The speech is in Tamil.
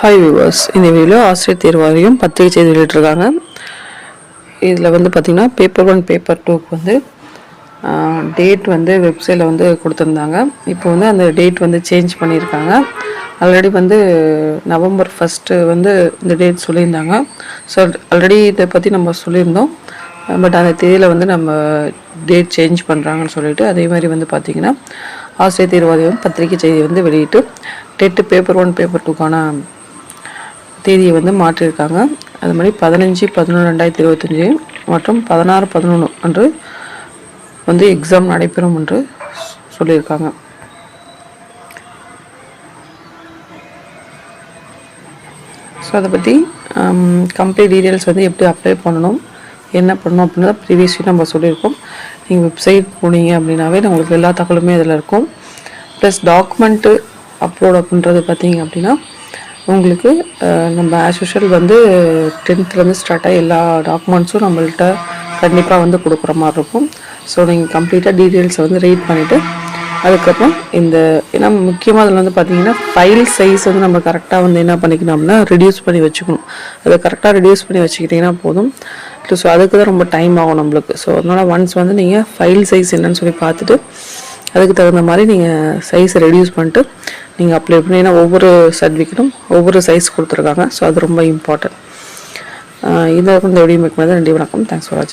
ஹாய் வியூவர்ஸ், இந்த வீடியோவில் ஆசிரியர் தேர்வு வாரியம் பத்திரிகை செய்தி வெளியிட்டிருக்காங்க. இதில் வந்து பார்த்திங்கன்னா பேப்பர் 1 பேப்பர் 2க்கு வந்து டேட் வந்து வெப்சைட்டில் வந்து கொடுத்துருந்தாங்க. இப்போ வந்து அந்த டேட் வந்து சேஞ்ச் பண்ணியிருக்காங்க. ஆல்ரெடி வந்து நவம்பர் 1 வந்து இந்த டேட் சொல்லியிருந்தாங்க. ஸோ ஆல்ரெடி இதை பற்றி நம்ம சொல்லியிருந்தோம். பட் அந்த தேதியில் வந்து நம்ம டேட் சேஞ்ச் பண்ணுறாங்கன்னு சொல்லிட்டு அதே மாதிரி வந்து பார்த்திங்கன்னா ஆசிரியர் தேர்வு வாரியம் பத்திரிகை செய்தி வந்து வெளியிட்டு டெட்டு பேப்பர் 1 பேப்பர் 2க்கான தேதியை வந்து மாற்றியிருக்காங்க. அது மாதிரி 15/11/2025 மற்றும் 16/11 அன்று வந்து எக்ஸாம் நடைபெறும் என்று சொல்லியிருக்காங்க. ஸோ அதை பற்றி கம்ப்ளீட் டீட்டெயில்ஸ் வந்து எப்படி அப்ளை பண்ணணும், என்ன பண்ணணும் அப்படின்னா ப்ரீவியஸ்லி நம்ம சொல்லியிருக்கோம். நீங்கள் வெப்சைட் போனீங்க அப்படின்னாவே உங்களுக்கு எல்லா தகவலுமே இதில் இருக்கும். ப்ளஸ் டாக்குமெண்ட்டு அப்லோட் அப்படின்றது பார்த்தீங்க அப்படின்னா உங்களுக்கு நம்ம ஆஸ் யூஷுவல் வந்து 10th ஸ்டார்ட் ஆகி எல்லா டாக்குமெண்ட்ஸும் நம்மள்கிட்ட கண்டிப்பாக வந்து கொடுக்குற மாதிரி இருக்கும். ஸோ நீங்கள் கம்ப்ளீட்டாக டீட்டெயில்ஸை வந்து ரீட் பண்ணிவிட்டு அதுக்கப்புறம் ஏன்னா முக்கியமாக அதில் வந்து பார்த்தீங்கன்னா ஃபைல் சைஸ் வந்து நம்ம கரெக்டாக வந்து என்ன பண்ணிக்கணும்னா ரெடியூஸ் பண்ணி வச்சுக்கணும். அதை கரெக்டாக ரெடியூஸ் பண்ணி வச்சுக்கிட்டிங்கன்னா போதும். ஸோ அதுக்கு தான் ரொம்ப டைம் ஆகும் நம்மளுக்கு. ஸோ அதனால் ஒன்ஸ் வந்து நீங்கள் ஃபைல் சைஸ் என்னன்னு சொல்லி பார்த்துட்டு அதுக்கு தகுந்த மாதிரி நீங்கள் சைஸை ரெடியூஸ் பண்ணிட்டு நீங்கள் அப்ளை பண்ணி, ஏன்னா ஒவ்வொரு சர்டிஃபிகேட்டும் ஒவ்வொரு சைஸ் கொடுத்துருக்காங்க. ஸோ அது ரொம்ப இம்பார்ட்டன்ட். இதை வந்து வீடியோ மேக் பண்ணது. நன்றி, வணக்கம். தேங்க்ஸ் ஃபார் வாட்சிங்.